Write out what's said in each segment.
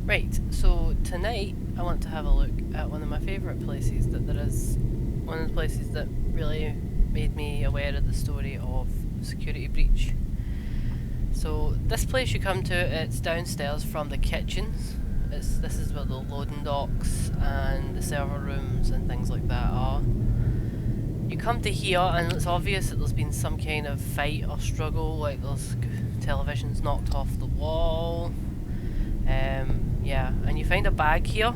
Right, so tonight I want to have a look at one of my favourite places that there is. One of the places that really made me aware of the story of security breach. So this place you come to, it's downstairs from the kitchens. This is where the loading docks and the server rooms and things like that are. You come to here and it's obvious that there's been some kind of fight or struggle, like there's televisions knocked off the wall. Yeah, and you find a bag here,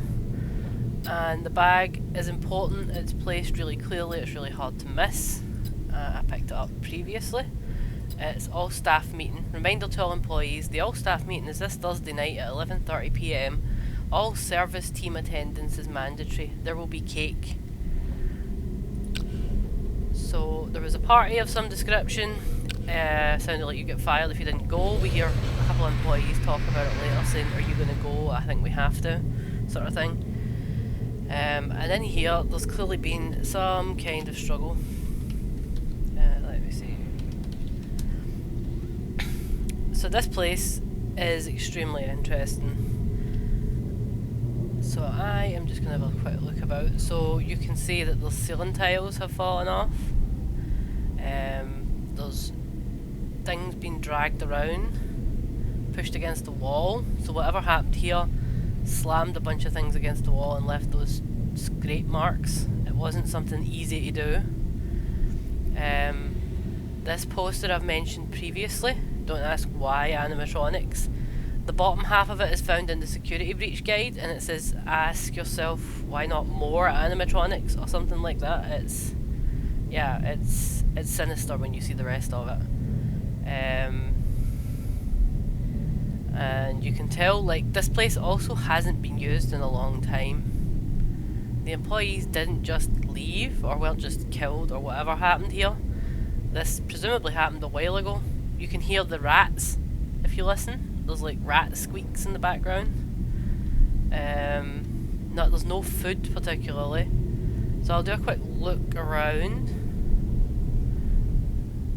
and the bag is important. It's placed really clearly, it's really hard to miss. I picked it up previously. It's all staff meeting. Reminder to all employees, the all staff meeting is this Thursday night at 11:30 PM. All service team attendance is mandatory. There will be cake. So there was a party of some description. Sounded like you get fired if you didn't go. We hear a couple of employees talk about it later saying, are you going to go? I think we have to, sort of thing. And in here there's clearly been some kind of struggle. Let me see. So this place is extremely interesting. So I am just going to have a quick look about. So you can see that the ceiling tiles have fallen off. There's things being dragged around, pushed against the wall. So whatever happened here slammed a bunch of things against the wall and left those scrape marks. It wasn't something easy to do. This poster I've mentioned previously, don't ask why animatronics. The bottom half of it is found in the security breach guide, and it says ask yourself why not more animatronics or something like that. It's sinister when you see the rest of it. And you can tell, like, this place also hasn't been used in a long time. The employees didn't just leave or weren't just killed or whatever happened here. This presumably happened a while ago. You can hear the rats if you listen. There's like rat squeaks in the background. There's no food particularly. So I'll do a quick look around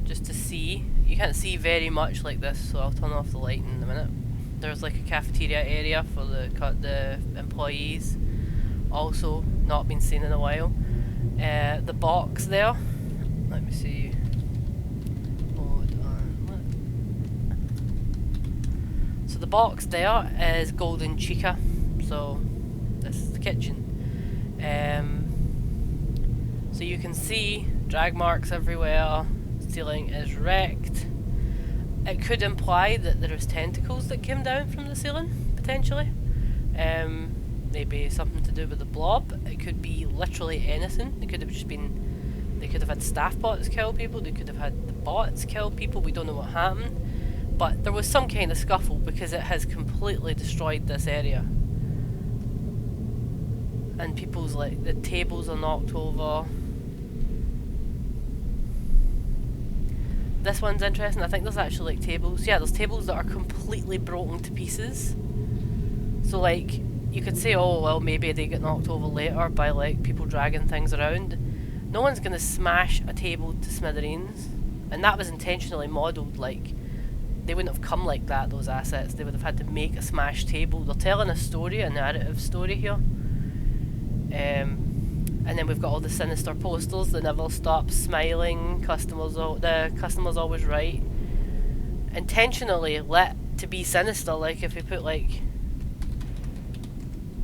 just to see. You can't see very much like this, so I'll turn off the lighting in a minute. There's like a cafeteria area for the employees. Also not been seen in a while. The box there. Let me see. So the box there is Golden Chica. So this is the kitchen. So you can see drag marks everywhere. Ceiling is wrecked. It could imply that there was tentacles that came down from the ceiling, potentially. Maybe something to do with the blob. It could be literally anything. It could have just been, they could have had staff bots kill people, they could have had the bots kill people, we don't know what happened. But there was some kind of scuffle because it has completely destroyed this area. And people's, like, the tables are knocked over. This one's interesting. I think there's actually like tables. Yeah, there's tables that are completely broken to pieces. So like, you could say, oh well, maybe they get knocked over later by like people dragging things around. No one's gonna smash a table to smithereens, and that was intentionally modelled. Like, they wouldn't have come like that, those assets. They would have had to make a smashed table. They're telling a story, a narrative story here. And then we've got all the sinister posters that never stop smiling. The customer's always right. Intentionally lit to be sinister. Like if we put like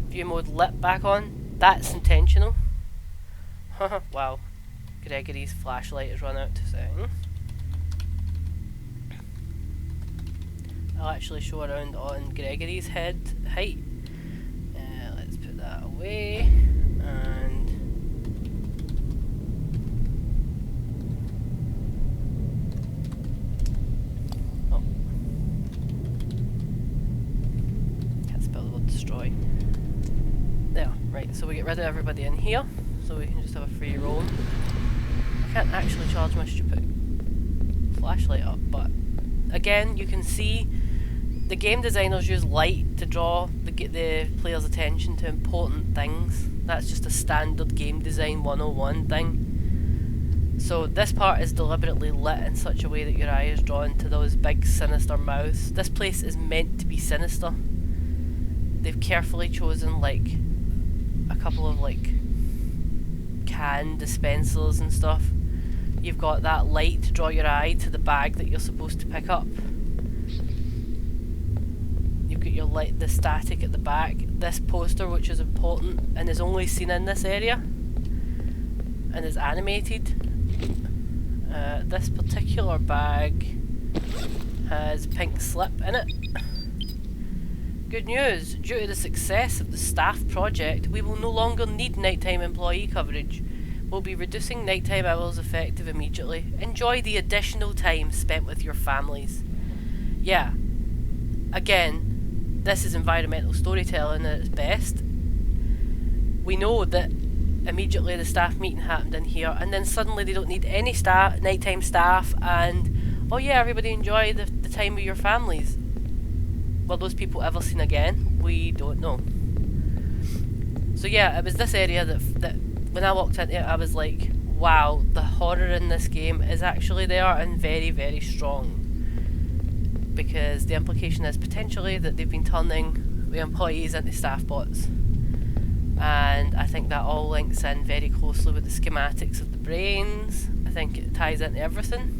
view mode lit back on, that's intentional. Wow, Gregory's flashlight has run out to sing. I'll actually show around on Gregory's head height. Let's put that away. And destroy. There, right, so we get rid of everybody in here, so we can just have a free roam. I can't actually charge my stupid flashlight up, but again, you can see the game designers use light to draw the player's attention to important things. That's just a standard game design 101 thing. So this part is deliberately lit in such a way that your eye is drawn to those big sinister mouths. This place is meant to be sinister. they've carefully chosen like a couple of like can dispensers and stuff. You've got that light to draw your eye to the bag that you're supposed to pick up. You've got your light, the static at the back. This poster, which is important and is only seen in this area and is animated. This particular bag has pink slip in it. Good news, due to the success of the staff project, we will no longer need nighttime employee coverage. We'll be reducing nighttime hours effective immediately. Enjoy the additional time spent with your families. Yeah, again, this is environmental storytelling at its best. We know that immediately the staff meeting happened in here, and then suddenly they don't need any nighttime staff, and oh yeah, everybody enjoy the time with your families. Will those people ever seen again? We don't know. So yeah, it was this area that when I walked into it, I was like, wow, the horror in this game is actually there and very, very strong. Because the implication is potentially that they've been turning the employees into staff bots. And I think that all links in very closely with the schematics of the brains. I think it ties into everything.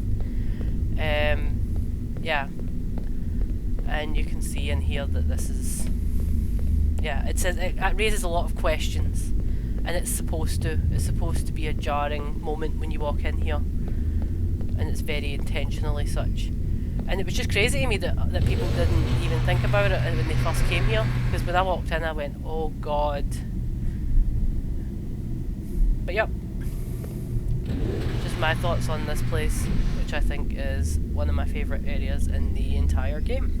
Yeah. And you can see in here that this is, yeah, it says it raises a lot of questions, and it's supposed to be a jarring moment when you walk in here, and it's very intentionally such. And it was just crazy to me that people didn't even think about it when they first came here, because when I walked in I went, oh god. But yep, just my thoughts on this place, which I think is one of my favourite areas in the entire game.